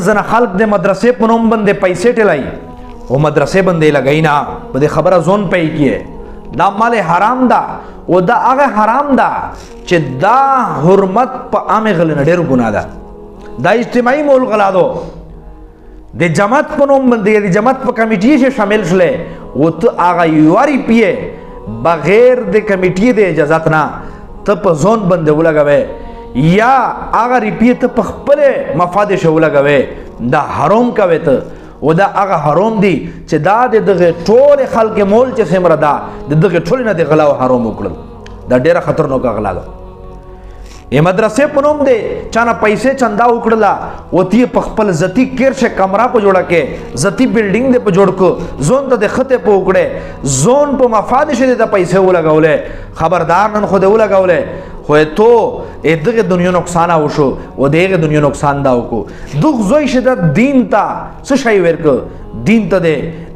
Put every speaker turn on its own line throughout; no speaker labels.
زنه خلق د مدرسې په نوم باندې پیسې ټلای او مدرسې باندې لګای نه په دې خبره زون پي کیه دا مال حرام ده او دا هغه حرام ده چې دا حرمت په عام غل نه ډېر ګناه ده دا اجتماعي مول غلا دو د جماعت په نوم باندې د جماعت په کمیټې کې شامل شله او ته هغه یواري پیه بغیر د کمیټې د اجازه نه ته په زون باندې ولګوي یا هغه ریپیټ په خپل مفاد شو لګوي دا حرام کوي ته او دا هغه حرام دی چې دا د ټول خلک مول چې سمره دا دغه ټول نه د غلا او حرام وکړل دا ډیره خطرناک غلا ده ای مدرسې په نوم دی چانه پیسې چندا وکړلا او تی په خپل ذاتی کیرشه کمره په جوړه کې ذاتی بلډینګ دې په جوړ کو زون ته د خطه په وکړې زون په مفاد شه د پیسې ولګولې خبردار نن خو دې ولګولې خو تو دغه دنیا نقصان وشو او دغه دنیا نقصان دا وکړو دغه زوی شه د دین ته څه شي ورک دین ته د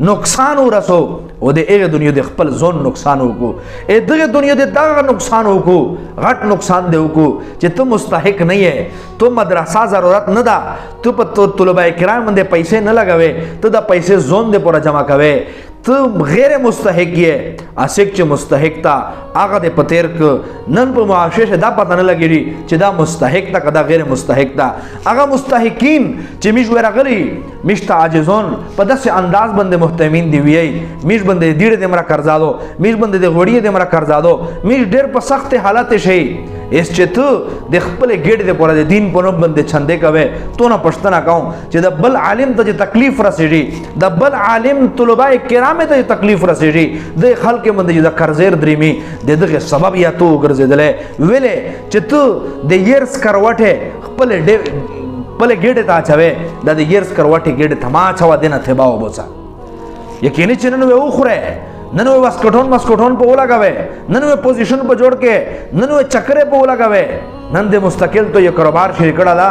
نقصان ورسو او دغه دنیا د خپل ځون نقصان وکړو دغه دنیا د دغه نقصان وکړو غټ نقصان دی وکړو چې ته مستحق نه یې تو مدرسه ضرورت نه ده تو په طلبه کرام باندې پیسې نه لګوي ته د پیسې ځون د پوره جمع کوي ته غیر مستحق یې اسک چې مستحق تا هغه د پتیر ک نن په معاشره دا پته نه لګیږي چې دا مستحق تا کدا غیر مستحق تا هغه مستحقین چې میش ورغلی میشته عاجزون په داسې انداز باندې محتمین دی وی میش باندې ډیره د مرا قرضادو میش باندې د غوړی د مرا قرضادو میش ډیر په سخت حالت شي اس چې ته د خپل ګډ د پوره د دین په نوم باندې چندې کوي تو نه پښتنه کوم چې د بل عالم ته تکلیف رسېږي د بل عالم طلبه کرام ته تکلیف رسېږي د خلک باندې د قرضیر دریمي دغه سبب یا تو ګرځیدلې ویلې چې ته د یرس کروټه خپل خپل ګډ ته اچوي د یرس کروټه ګډ تما چوا دینه ته باو بوسا یقیني چې نن و خوره نن و مسکټون په ولګاوي نن و پوزیشن په جوړ کې نن و چکرې په ولګاوي نن د مستقل تو یو کاروبار شروع کړه دا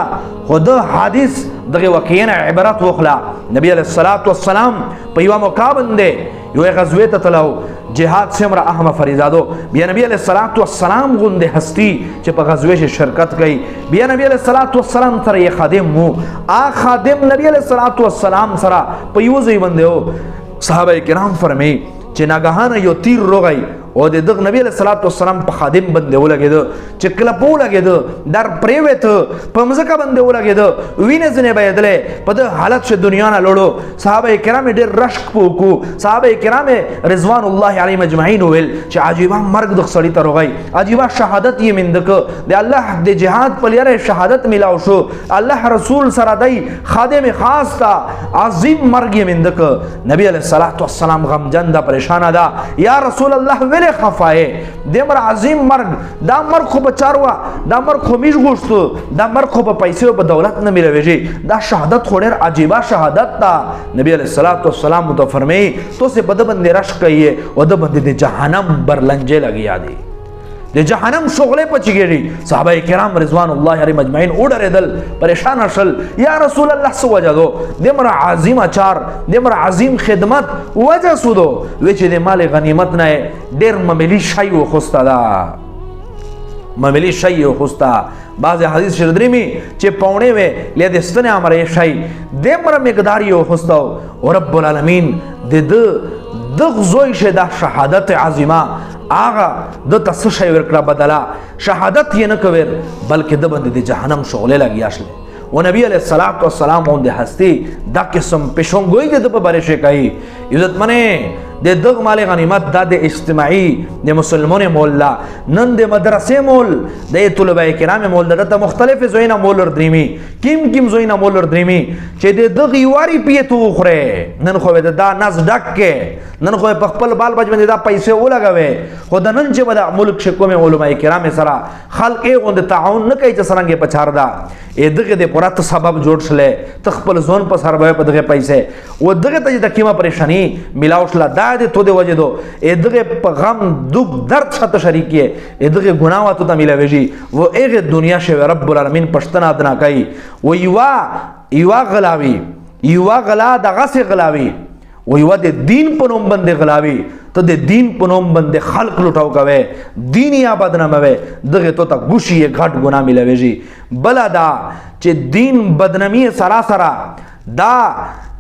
خود حدیث دغه واقعینه عبارت وخلا نبی علیہ الصلوۃ والسلام په یو موقع باندې یو غزوه ته تلو جهاد سمره اهم فریضادو بیا نبی علیہ الصلوۃ والسلام غوندې هستی چې په غزوه شرکت کړي بیا نبی علیہ الصلوۃ والسلام سره یې خادم مو خادم نبی علیہ الصلوۃ والسلام سره په یو ځای باندې صحابه کرام فرمایي چې ناګهانه یو تیر روغی او د دغه نبی علیہ الصلوۃ والسلام په خادم باندې ولګید چې کله په ولګید در پریوت په مزکه باندې ولګید وینې زنه بيدلې په د حالت شه دنیا نه لړو صحابه کرام ډېر رشک پوکو صحابه کرام رضوان الله علیهم اجمعین ویل چې عجیب مرګ د خسړی ته روغی عجیب شهادت یې مندک د الله د جهاد په لاره شهادت ملاو شو الله رسول سره دی خادم خاص تا عظیم مرګ یې مندک نبی علیہ الصلوۃ والسلام غمجن دا پریشان دا یا رسول الله خفای دمر عظیم مرګ دا مرګ خو بچاروا دا مرګ خو میش غوښتو دا مرګ خو په پیسې او په دولت نه ملويږي دا شهادت خو ډېر عجیبه شهادت تا نبی علیہ الصلوۃ والسلام تو فرمایي تو سے بد بندې رش کوي او د بندې د جهنم برلنجه لګیا دي د جهنم شغله پچګيږي صحابه کرام رضوان الله علیهم اجمعین اورېدل پریشان شول یا رسول الله سو وجدو دمر عظیم اچار دمر عظیم خدمت وجه سودو وچ د مال غنیمت نه ډیر مملی شی و خوستا دا مملی شی و خوستا بعض حدیث شردریمی چې پونه و لیدستنه امر شی دمر مقدار یو خوستا او رب العالمین د غزوی شه د شهادت عظیمه آغا د تاسو شی ورکړه بدلا شهادت یې نه کوي بلکې د باندې د جهنم شغله لګیا شله و نبی علیہ الصلوۃ والسلام باندې هستی دا قسم پښونګوي د په بارے شي کوي عزت منه د دغ مال غنیمت د اجتماعي د مسلمانې مولا نن د مدرسې مول د طلبه کرام مول د مختلف زوینه مول دریمی کیم زوینه مول دریمی چې د دغ یواري پیته خوره نن خو دا ناز ډک کې نن خو په خپل بال بچ باندې دا پیسې ولګوي خو د نن چې بل ملک شکومه علماء کرام سره خلق غوند تعاون نه کوي چې سرنګ پچار دا دغه د پرات سبب جوړ شله تخپل ځون په سر به په دغه پیسې و دغه ته د کیما پریشانی ملاو شله دا د تو دی وجه دو دغه په غم دغ درد شته شریکي دغه ګناوه ته ملاويږي و هغه دنیا شه رب العالمین پښتنه ادنا کوي و یوا غلاوي یوا غلا دغه سه غلاوي و یو د دین په نوم باندې غلاوي ته د دین په نوم باندې خلق لوټاو کوي، دین یا بدناموي، دغه ته ګوشي غټ ګناه ملويږي. بل دا چې دین بدنامي سراسره دا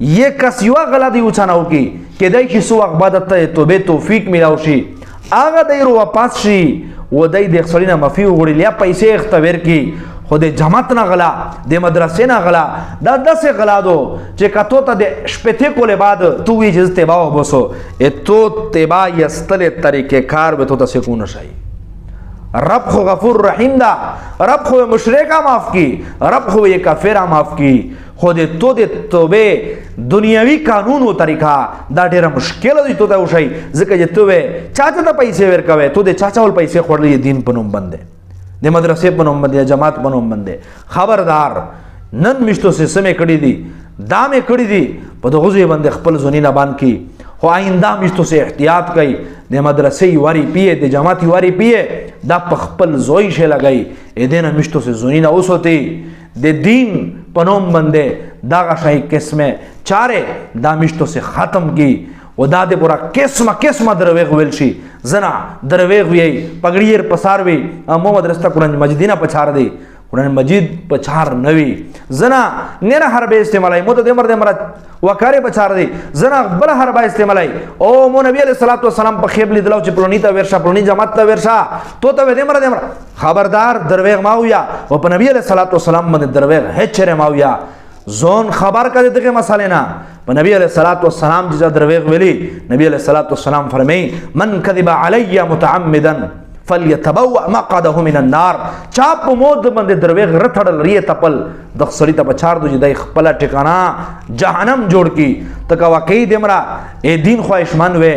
یک کس یو غلطی وچانو کی کدای شي سو عبادت ته توبه توفیق میلاو شي، هغه دای رو واپس شي و دای د خسرینه مفي وړي لیا پیسې اختبار کی خود جماعت نه غلا د مدرسې نه غلا دا دسه غلا دو چې کتو ته د شپته کوله بعد تو وی جز تبا وبسو اتو تبا یستل طریقې کار به تو ته سکون شي. رب خو غفور رحیم دا، رب خو مشرکا معاف کی، رب خو یہ کافرا معاف کی. خود تو د توبه دنیاوی قانون او طریقہ دا ډیره مشکل دی ته دا وشي ځکه چې توبه چاچا ته پیسې ورکوي، تو د چاچا ول پیسې خورلې دین په نوم باندې، د مدرسې په نوم باندې، جماعت په نوم باندې. خبردار نن مشتو سه سمې کړې دي، دامه کړې دي په دغه ځای باندې خپل زونی نه باندې کی. خو آئنده مشتو سه احتیاط کوي، د مدرسې واری پیه، د جماعت واری پیه، دا په خپل زوی شه لګي، اې دینه مشتو سه زونی نه اوسوتی د دین په نوم باندې دا غشای قسمه چاره دا مشتو سے ختم کی و دا د پورا قسمه درویغ ویل شي، زنا درویغ وی پګړیر پسار وی امو مدرسه قرآن مجیدینا پچار دی، قرآن مجید پچار نوی زنا نه هر به استعمالای مو ته دمر وکاره پچار دی، زنا بل هر به استعمالای او مو نبی علیہ الصلوۃ والسلام په خیب لیدلو چې پلونی ته ورشا پلونی جماعت ته ورشا تو ته دمر خبردار درویغ ماویا او په نبی علیہ الصلوۃ والسلام باندې درویغ هچره ماویا زون خبر کړي دغه مسالې نه. په نبی علیہ الصلوۃ والسلام چې درویغ ویلي، نبی علیہ الصلوۃ والسلام فرمایي من کذب علی متعمدا فلیتبوأ مقعده من النار. چا په مود باندې درویغ رټړل ری تپل د خسړی ته بچار دو چې د خپل ټکانا جهنم جوړ کی. تک واقعي دمرا اے دین خواهشمن وې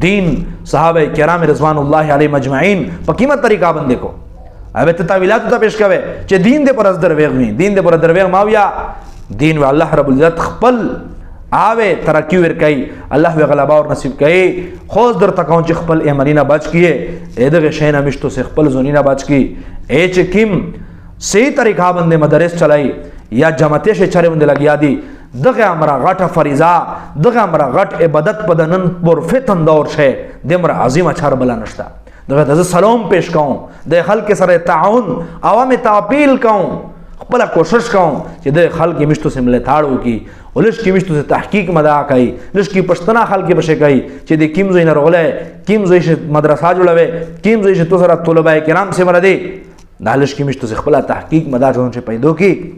دین صحابه کرام رضوان الله علیهم اجمعین په قیمت طریقہ باندې کو اوبه ته تعویلات ته پیش کوي چې دین دې پر از درویغ وي، دین دې پر درویغ ماویا دین و الله رب العزت خپل آوے ترقی ورکای، الله وی غلبا اور نصیب کای. خوز در تکاون چې خپل ایمانینا بچ کیه اې دغه شینا مشتو سے خپل زونینا بچ کی. اے چې کیم صحیح طریقہ باندې مدارس چلای یا جماعتې شه چره باندې لګیا دي، دغه امر غټه فریضه، دغه امر غټ عبادت بدنن پر فتن دور شه دمر عظیم چار بلا نشتا. دغه ته سلام پیش کوم، د خلک سره تعاون عوام تعپیل کوم، خپل کوشش کوم چې د خلک مشتو سے ملي تاړو کی ولش کی مشتو سے تحقیق مدا کوي، لش کی پښتنه خلک بشه کوي چې د کیم زوی نه رغله، کیم زوی شه مدرسه جوړوي، کیم زوی شه تو سره طلبه کرام سے مرده دالش کی مشتو سے خپل تحقیق مدا ځون چې پیدا کی.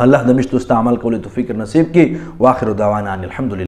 الله د مشتو است عمل کولو توفیق نصیب کی. واخر دعوانا الحمدلله.